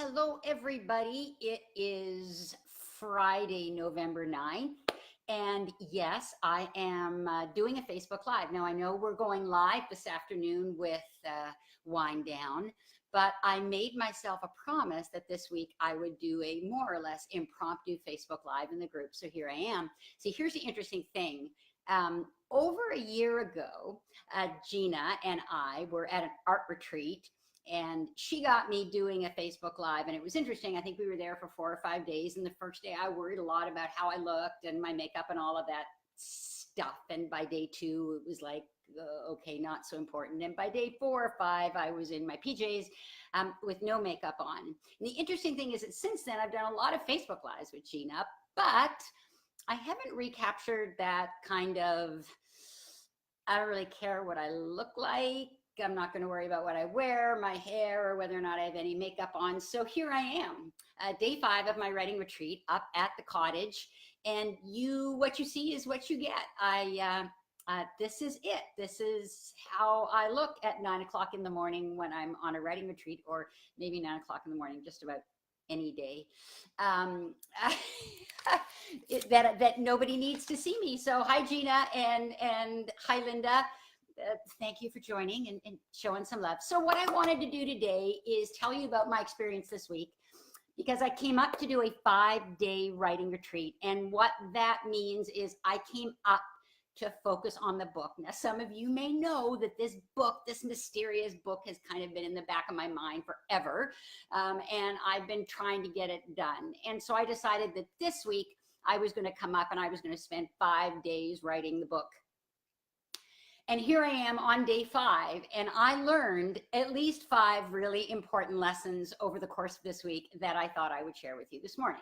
Hello, everybody. It is Friday, November 9th. And yes, I am doing a Facebook Live. Now, I know we're going live this afternoon with Wind Down, but I made myself a promise that this week I would do a more or less impromptu Facebook Live in the group. So here I am. See, here's the interesting thing. Over a year ago, Gina and I were at an art retreat and she got me doing a Facebook Live, and it was interesting. I think we were there for 4 or 5 days, and the first day I worried a lot about how I looked and my makeup and all of that stuff. And by day two, it was like, okay, not so important. And by day 4 or 5, I was in my PJs with no makeup on. And the interesting thing is that since then, I've done a lot of Facebook Lives with Gina, but I haven't recaptured that kind of, I don't really care what I look like. I'm not going to worry about what I wear, my hair, or whether or not I have any makeup on. So here I am, day 5 of my writing retreat up at the cottage. And what you see is what you get. This is it. This is how I look at 9 o'clock in the morning when I'm on a writing retreat, or maybe 9 o'clock in the morning, just about any day. That nobody needs to see me. So hi, Gina, and hi, Linda. Thank you for joining and showing some love. So what I wanted to do today is tell you about my experience this week, because I came up to do a 5-day writing retreat. And what that means is I came up to focus on the book. Now, some of you may know that this book, this mysterious book, has kind of been in the back of my mind forever. And I've been trying to get it done. And so I decided that this week I was going to come up and I was going to spend 5 days writing the book. And here I am on day 5, and I learned at least 5 really important lessons over the course of this week that I thought I would share with you this morning.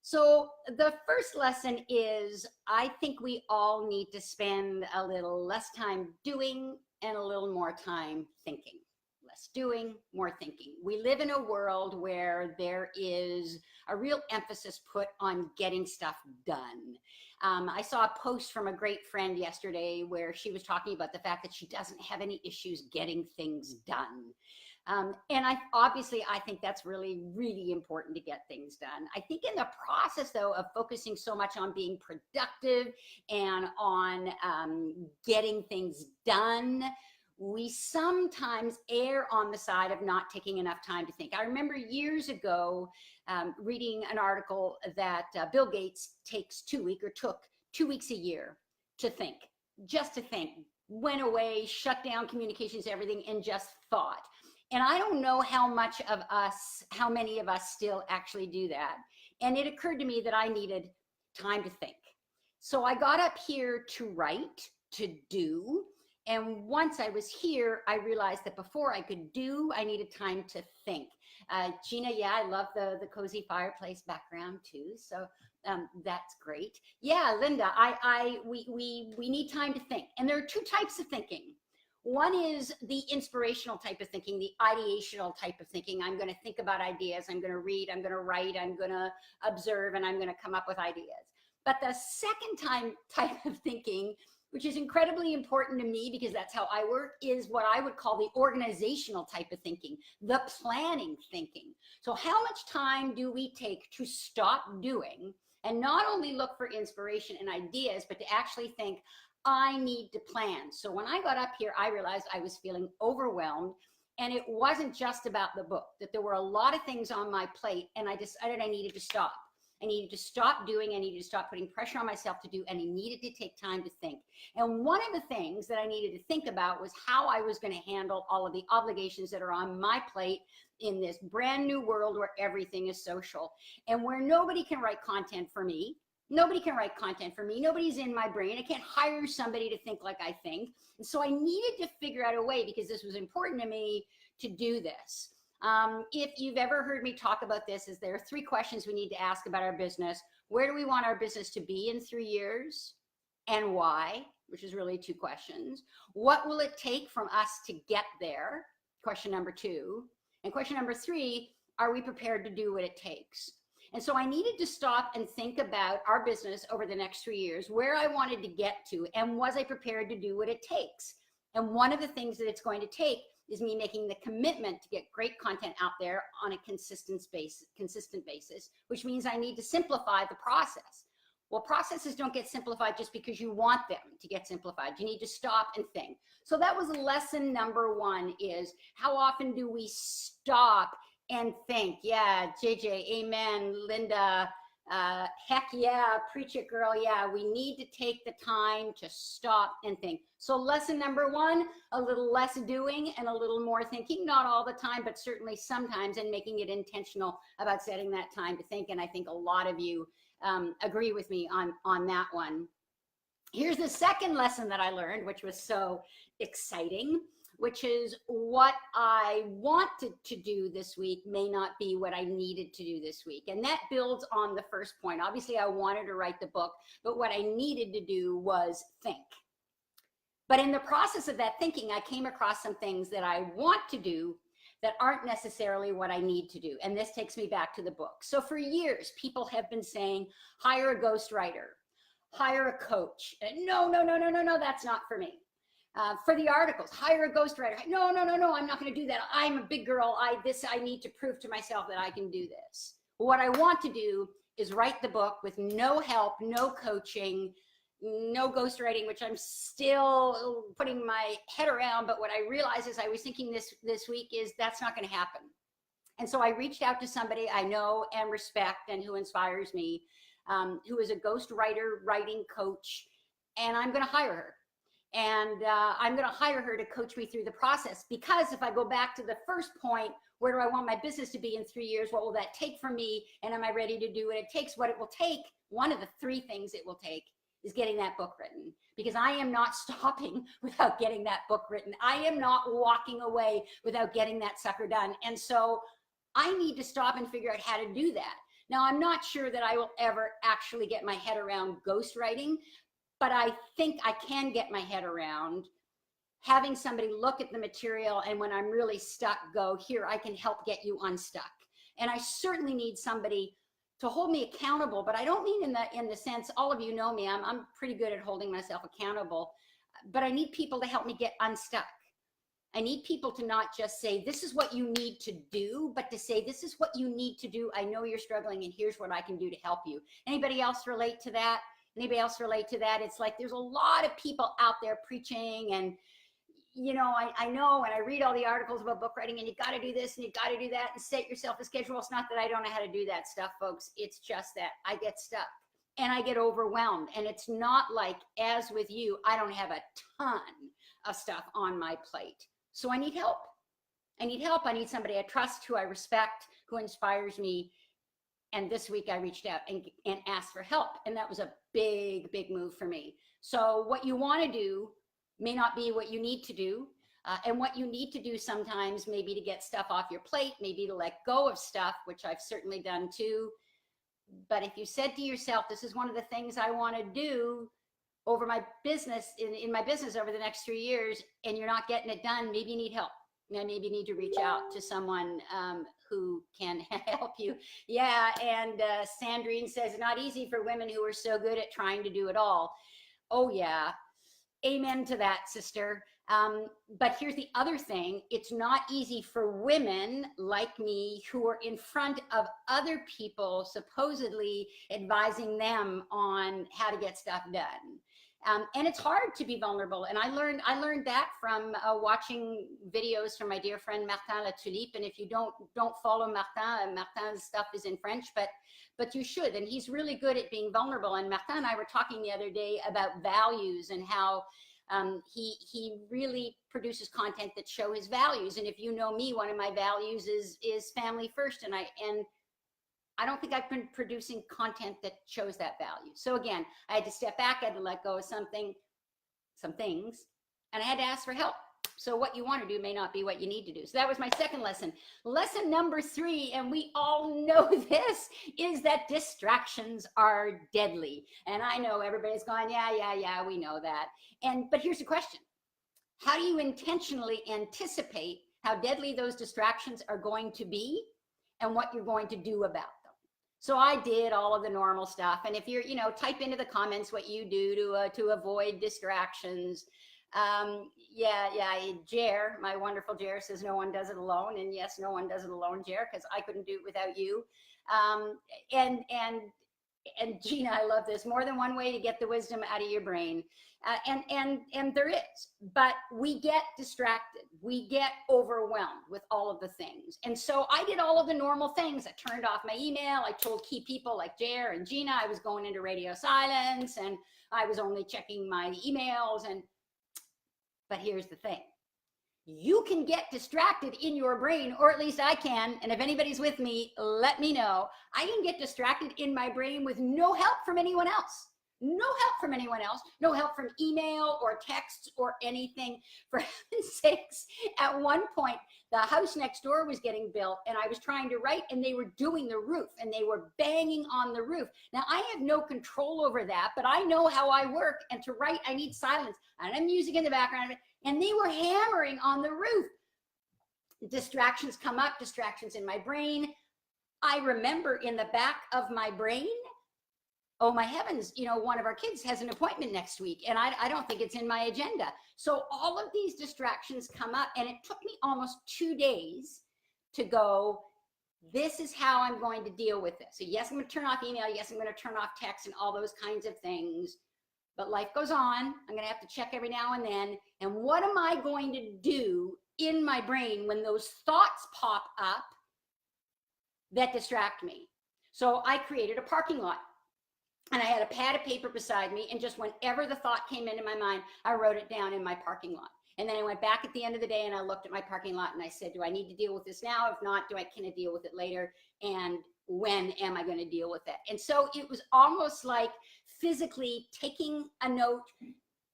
So the first lesson is, I think we all need to spend a little less time doing and a little more time thinking. Less doing, more thinking. We live in a world where there is a real emphasis put on getting stuff done. I saw a post from a great friend yesterday where she was talking about the fact that she doesn't have any issues getting things done. And I think that's really, really important to get things done. I think in the process, though, of focusing so much on being productive and on getting things done, we sometimes err on the side of not taking enough time to think. I remember years ago reading an article that Bill Gates took 2 weeks a year to think, just to think, went away, shut down communications, everything, and just thought. And I don't know how many of us still actually do that. And it occurred to me that I needed time to think. So I got up here to write, to do. And once I was here, I realized that before I could do, I needed time to think. Gina, yeah, I love the cozy fireplace background too. So that's great. Yeah, Linda, we need time to think. And there are 2 types of thinking. One is the inspirational type of thinking, the ideational type of thinking. I'm going to think about ideas. I'm going to read. I'm going to write. I'm going to observe, and I'm going to come up with ideas. But the second type of thinking, which is incredibly important to me because that's how I work, is what I would call the organizational type of thinking, the planning thinking. So how much time do we take to stop doing and not only look for inspiration and ideas, but to actually think, I need to plan. So when I got up here, I realized I was feeling overwhelmed, and it wasn't just about the book, that there were a lot of things on my plate, and I decided I needed to stop. I needed to stop doing, I needed to stop putting pressure on myself to do, and I needed to take time to think. And one of the things that I needed to think about was how I was going to handle all of the obligations that are on my plate in this brand new world where everything is social and where nobody can write content for me. Nobody can write content for me. Nobody's in my brain. I can't hire somebody to think like I think. And so I needed to figure out a way, because this was important to me, to do this. If you've ever heard me talk about this, is there are 3 questions we need to ask about our business. Where do we want our business to be in 3 years? And why? Which is really 2 questions. What will it take from us to get there? Question number 2. And question number 3, are we prepared to do what it takes? And so I needed to stop and think about our business over the next 3 years, where I wanted to get to, and was I prepared to do what it takes? And one of the things that it's going to take is me making the commitment to get great content out there on a consistent basis, which means I need to simplify the process. Well, processes don't get simplified just because you want them to get simplified. You need to stop and think. So that was lesson number 1, is how often do we stop and think? Yeah, JJ, amen. Linda, heck yeah, preach it, girl. Yeah, we need to take the time to stop and think. So lesson number 1, a little less doing and a little more thinking, not all the time, but certainly sometimes, and making it intentional about setting that time to think. And I think a lot of you agree with me on that one. Here's the second lesson that I learned, which was so exciting, which is what I wanted to do this week may not be what I needed to do this week. And that builds on the first point. Obviously, I wanted to write the book, but what I needed to do was think. But in the process of that thinking, I came across some things that I want to do that aren't necessarily what I need to do. And this takes me back to the book. So for years, people have been saying, hire a ghostwriter, hire a coach. No, that's not for me. For the articles, hire a ghostwriter. No, I'm not going to do that. I'm a big girl. I need to prove to myself that I can do this. What I want to do is write the book with no help, no coaching, no ghostwriting, which I'm still putting my head around. But what I realized as I was thinking this week is that's not going to happen. And so I reached out to somebody I know and respect and who inspires me, who is a ghostwriter, writing coach, and I'm going to hire her. And I'm going to hire her to coach me through the process, because if I go back to the first point, where do I want my business to be in 3 years? What will that take from me? And am I ready to do what it takes? What it will take, one of the 3 things it will take is getting that book written, because I am not stopping without getting that book written. I am not walking away without getting that sucker done. And so I need to stop and figure out how to do that. Now, I'm not sure that I will ever actually get my head around ghostwriting, but I think I can get my head around having somebody look at the material, and when I'm really stuck, go, here, I can help get you unstuck. And I certainly need somebody to hold me accountable, but I don't mean in the sense, all of you know me, I'm pretty good at holding myself accountable, but I need people to help me get unstuck. I need people to not just say, this is what you need to do, but to say, this is what you need to do. I know you're struggling, and here's what I can do to help you. Anybody else relate to that? Anybody else relate to that? It's like there's a lot of people out there preaching, and you know, I know, and I read all the articles about book writing, and you got to do this and you got to do that and set yourself a schedule. It's not that I don't know how to do that stuff, folks. It's just that I get stuck and I get overwhelmed. And it's not like, as with you, I don't have a ton of stuff on my plate. So I need help. I need help. I need somebody I trust, who I respect, who inspires me. And this week I reached out and asked for help. And that was a big, big move for me. So what you want to do may not be what you need to do. And what you need to do sometimes maybe to get stuff off your plate, maybe to let go of stuff, which I've certainly done too. But if you said to yourself, this is one of the things I want to do over my business, in my business over the next 3 years, and you're not getting it done, maybe you need help. Maybe you need to reach out to someone who can help you. Yeah, and Sandrine says, not easy for women who are so good at trying to do it all. Oh yeah. Amen to that, sister. But here's the other thing. It's not easy for women like me who are in front of other people, supposedly advising them on how to get stuff done. And it's hard to be vulnerable. And I learned that from watching videos from my dear friend Martin La Tulipe. And if you don't follow Martin's stuff is in French, but you should. And he's really good at being vulnerable. And Martin and I were talking the other day about values and how he really produces content that show his values. And if you know me, one of my values is family first. And I don't think I've been producing content that shows that value. So again, I had to step back, I had to let go of some things, and I had to ask for help. So what you want to do may not be what you need to do. So that was my second lesson. Lesson number 3, and we all know this, is that distractions are deadly. And I know everybody's going, yeah, we know that. But here's the question. How do you intentionally anticipate how deadly those distractions are going to be and what you're going to do about them? So I did all of the normal stuff. And if you're, type into the comments what you do to avoid distractions. Jer, my wonderful Jer says no one does it alone. And yes, no one does it alone, Jer, because I couldn't do it without you. Um, and, and, and Gina, I love this. More than one way to get the wisdom out of your brain. And there is, but we get distracted. We get overwhelmed with all of the things. And so I did all of the normal things. I turned off my email. I told key people like Jer and Gina, I was going into radio silence and I was only checking my emails. But here's the thing. You can get distracted in your brain, or at least I can. And if anybody's with me, let me know. I can get distracted in my brain with no help from anyone else. No help from anyone else. No help from email or texts or anything. For heaven's sakes, at one point, the house next door was getting built and I was trying to write and they were doing the roof and they were banging on the roof. Now, I have no control over that, but I know how I work. And to write, I need silence. I don't have music in the background. And they were hammering on the roof. Distractions come up, distractions in my brain. I remember in the back of my brain, oh my heavens, you know, one of our kids has an appointment next week and I don't think it's in my agenda. So all of these distractions come up and it took me almost 2 days to go, this is how I'm going to deal with this. So yes, I'm going to turn off email. Yes, I'm going to turn off text and all those kinds of things. But life goes on. I'm going to have to check every now and then. And what am I going to do in my brain when those thoughts pop up that distract me? So I created a parking lot. And I had a pad of paper beside me, and just whenever the thought came into my mind, I wrote it down in my parking lot. And then I went back at the end of the day and I looked at my parking lot and I said, do I need to deal with this now? If not, can I deal with it later? And when am I going to deal with it? And so it was almost like physically taking a note,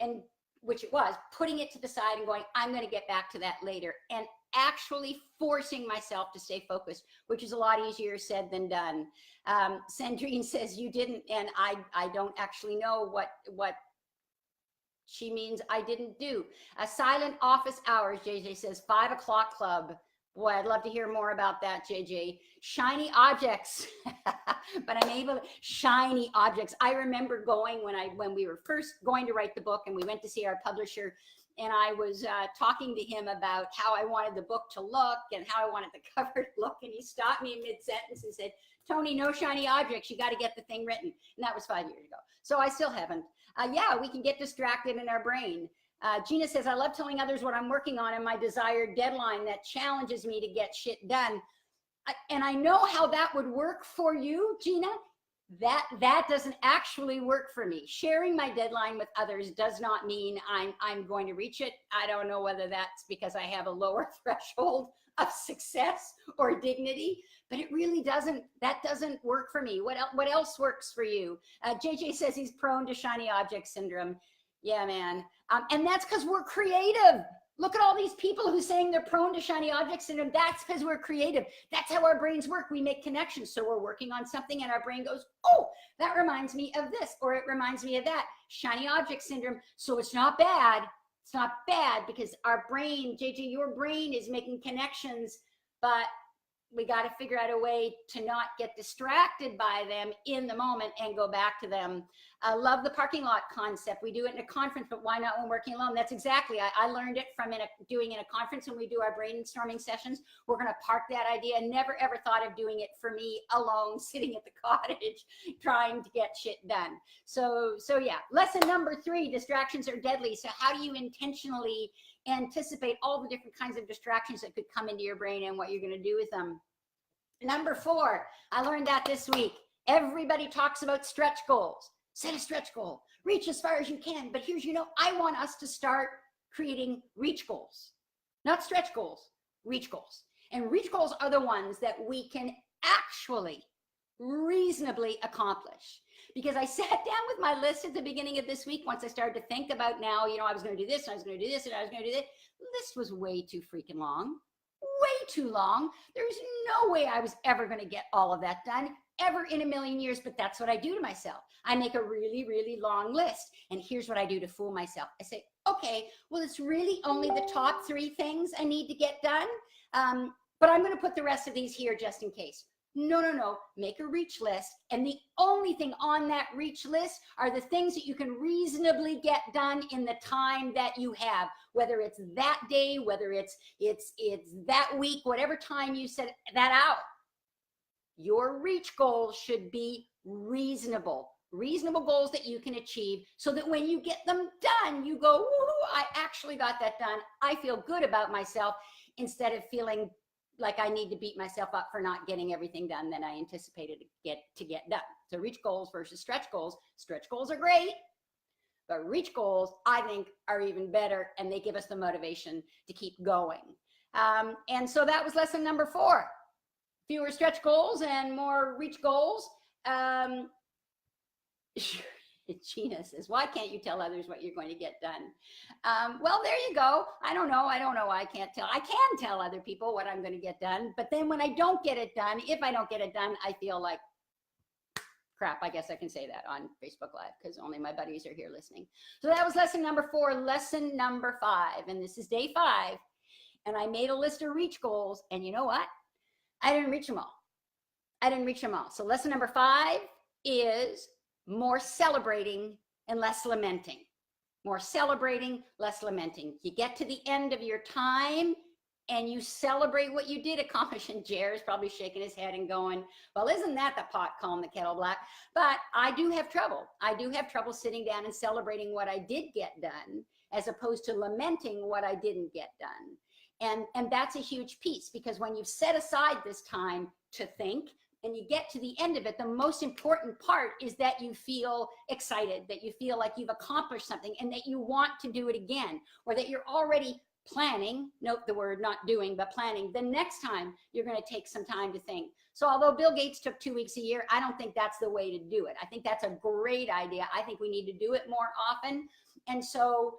and which it was, putting it to the side and going, I'm going to get back to that later. And actually forcing myself to stay focused, which is a lot easier said than done. Sandrine says you didn't, and I don't actually know what she means I didn't do. Silent office hours, JJ says, 5 o'clock club. Boy, I'd love to hear more about that, JJ. Shiny objects, but I'm able to, shiny objects. I remember going when we were first going to write the book and we went to see our publisher, and I was talking to him about how I wanted the book to look and how I wanted the cover to look. And he stopped me in mid-sentence and said, Toni, no shiny objects. You got to get the thing written. And that was 5 years ago. So I still haven't. Yeah, we can get distracted in our brain. Gina says, I love telling others what I'm working on and my desired deadline that challenges me to get shit done. And I know how that would work for you, Gina. That doesn't actually work for me. Sharing my deadline with others does not mean I'm going to reach it. I don't know whether that's because I have a lower threshold of success or dignity, but it really doesn't, that doesn't work for me. What else works for you? JJ says he's prone to shiny object syndrome. Yeah, man. And that's because we're creative. Look at all these people who saying they're prone to shiny object syndrome. That's because we're creative. That's how our brains work. We make connections. So we're working on something and our brain goes, oh, that reminds me of this, or it reminds me of that. Shiny object syndrome. So it's not bad. It's not bad because our brain, JJ, your brain is making connections, but we got to figure out a way to not get distracted by them in the moment and go back to them. I love the parking lot concept. We do it in a conference, but why not when working alone? That's exactly, I learned it from doing in a conference when we do our brainstorming sessions. We're going to park that idea. Never ever thought of doing it for me alone, sitting at the cottage, trying to get shit done. So yeah, lesson number 3, distractions are deadly. So how do you intentionally anticipate all the different kinds of distractions that could come into your brain and what you're going to do with them? Number 4, I learned that this week. Everybody talks about stretch goals. Set a stretch goal. Reach as far as you can. But here's, I want us to start creating reach goals. Not stretch goals, reach goals. And reach goals are the ones that we can actually reasonably accomplish. Because I sat down with my list at the beginning of this week, once I started to think about now, I was going to do this, and I was going to do this, and I was going to do this. The list was way too freaking long. Way too long. There's no way I was ever going to get all of that done, ever in a million years, but that's what I do to myself. I make a really, really long list, and here's what I do to fool myself. I say, okay, well, it's really only the top 3 things I need to get done, but I'm going to put the rest of these here just in case. No, no, no. Make a reach list. And the only thing on that reach list are the things that you can reasonably get done in the time that you have, whether it's that day, whether it's that week, whatever time you set that out. Your reach goals should be reasonable goals that you can achieve, so that when you get them done, you go, woohoo, I actually got that done. I feel good about myself, instead of feeling like I need to beat myself up for not getting everything done that I anticipated to get done. So reach goals versus stretch goals. Stretch goals are great, but reach goals, I think, are even better, and they give us the motivation to keep going. And so that was lesson number 4. Fewer stretch goals and more reach goals. Gina says, why can't you tell others what you're going to get done? Well, there you go. I don't know why I can't tell. I can tell other people what I'm going to get done. But then when I don't get it done, if I don't get it done, I feel like crap. I guess I can say that on Facebook Live because only my buddies are here listening. So that was lesson number 4. Lesson number 5. And this is day 5. And I made a list of reach goals. And you know what? I didn't reach them all. So lesson number 5 is more celebrating and less lamenting. More celebrating, less lamenting. You get to the end of your time and you celebrate what you did accomplish. And Jer's probably shaking his head and going, well, isn't that the pot calling the kettle black? But I do have trouble. Sitting down and celebrating what I did get done, as opposed to lamenting what I didn't get done. And that's a huge piece, because when you've set aside this time to think, and you get to the end of it, the most important part is that you feel excited, that you feel like you've accomplished something, and that you want to do it again, or that you're already planning, note the word not doing, but planning, the next time you're going to take some time to think. So although Bill Gates took 2 weeks a year, I don't think that's the way to do it. I think that's a great idea. I think we need to do it more often. And so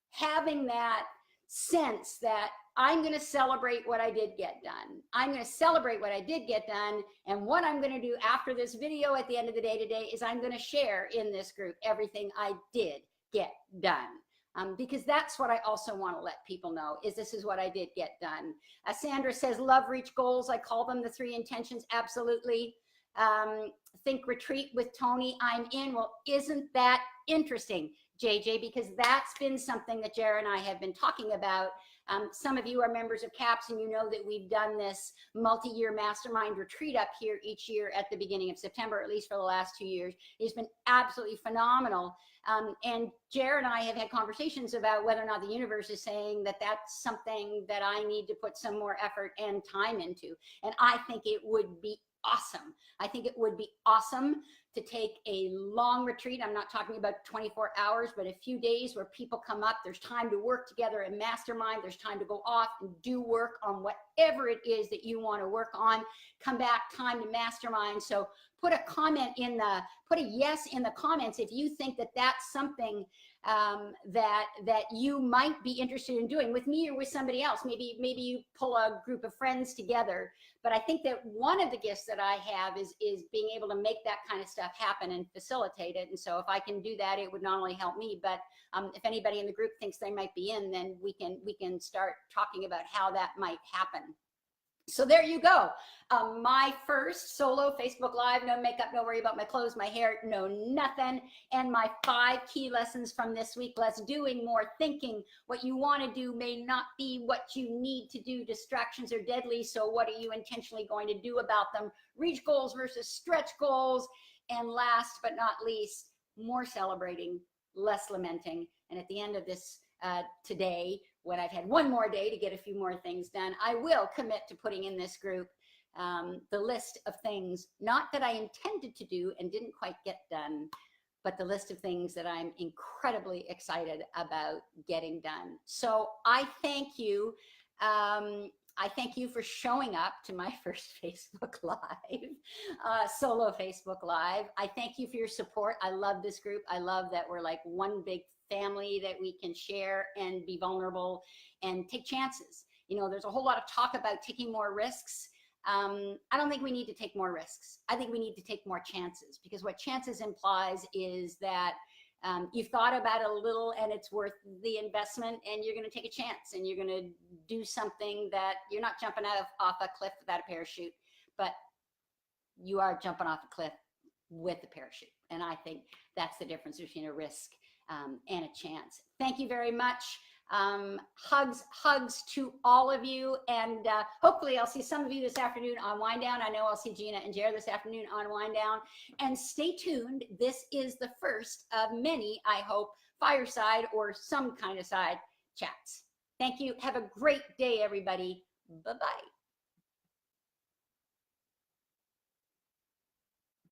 having that sense that I'm going to celebrate what I did get done. I'm going to celebrate what I did get done. And what I'm going to do after this video at the end of the day today is I'm going to share in this group everything I did get done. Because that's what I also want to let people know, is this is what I did get done. Sandra says, love reach goals. I call them the 3 intentions. Absolutely. Think retreat with Toni. I'm in. Well, isn't that interesting, JJ? Because that's been something that Jared and I have been talking about. Some of you are members of CAPS, and you know that we've done this multi-year mastermind retreat up here each year at the beginning of September, at least for the last 2 years. It's been absolutely phenomenal. And Jared and I have had conversations about whether or not the universe is saying that that's something that I need to put some more effort and time into. And I think it would be awesome. I think it would be awesome to take a long retreat. I'm not talking about 24 hours, but a few days where people come up. There's time to work together and mastermind. There's time to go off and do work on whatever it is that you want to work on. Come back, time to mastermind. So put a yes in the comments if you think that that's something that you might be interested in doing with me or with somebody else. Maybe you pull a group of friends together. But I think that one of the gifts that I have is being able to make that kind of stuff happen and facilitate it. And so if I can do that, it would not only help me, but if anybody in the group thinks they might be in, then we can start talking about how that might happen. So there you go. My first solo Facebook Live, no makeup, no worry about my clothes, my hair, no nothing. And my 5 key lessons from this week: less doing, more thinking. What you want to do may not be what you need to do. Distractions are deadly. So what are you intentionally going to do about them? Reach goals versus stretch goals. And last but not least, more celebrating, less lamenting. And at the end of this today, when I've had one more day to get a few more things done, I will commit to putting in this group the list of things, not that I intended to do and didn't quite get done, but the list of things that I'm incredibly excited about getting done. So I thank you. I thank you for showing up to my first Facebook Live, solo Facebook Live. I thank you for your support. I love this group. I love that we're like one big family, that we can share and be vulnerable and take chances. You know, there's a whole lot of talk about taking more risks. I don't think we need to take more risks. I think we need to take more chances, because what chances implies is that you've thought about it a little and it's worth the investment, and you're going to take a chance and you're going to do something that you're not jumping off a cliff without a parachute, but you are jumping off a cliff with a parachute. And I think that's the difference between a risk and a chance. Thank you very much. Hugs to all of you. And hopefully I'll see some of you this afternoon on Wind Down. I know I'll see Gina and Jared this afternoon on Wind Down. And stay tuned. This is the first of many, I hope, fireside or some kind of side chats. Thank you. Have a great day, everybody. Bye-bye.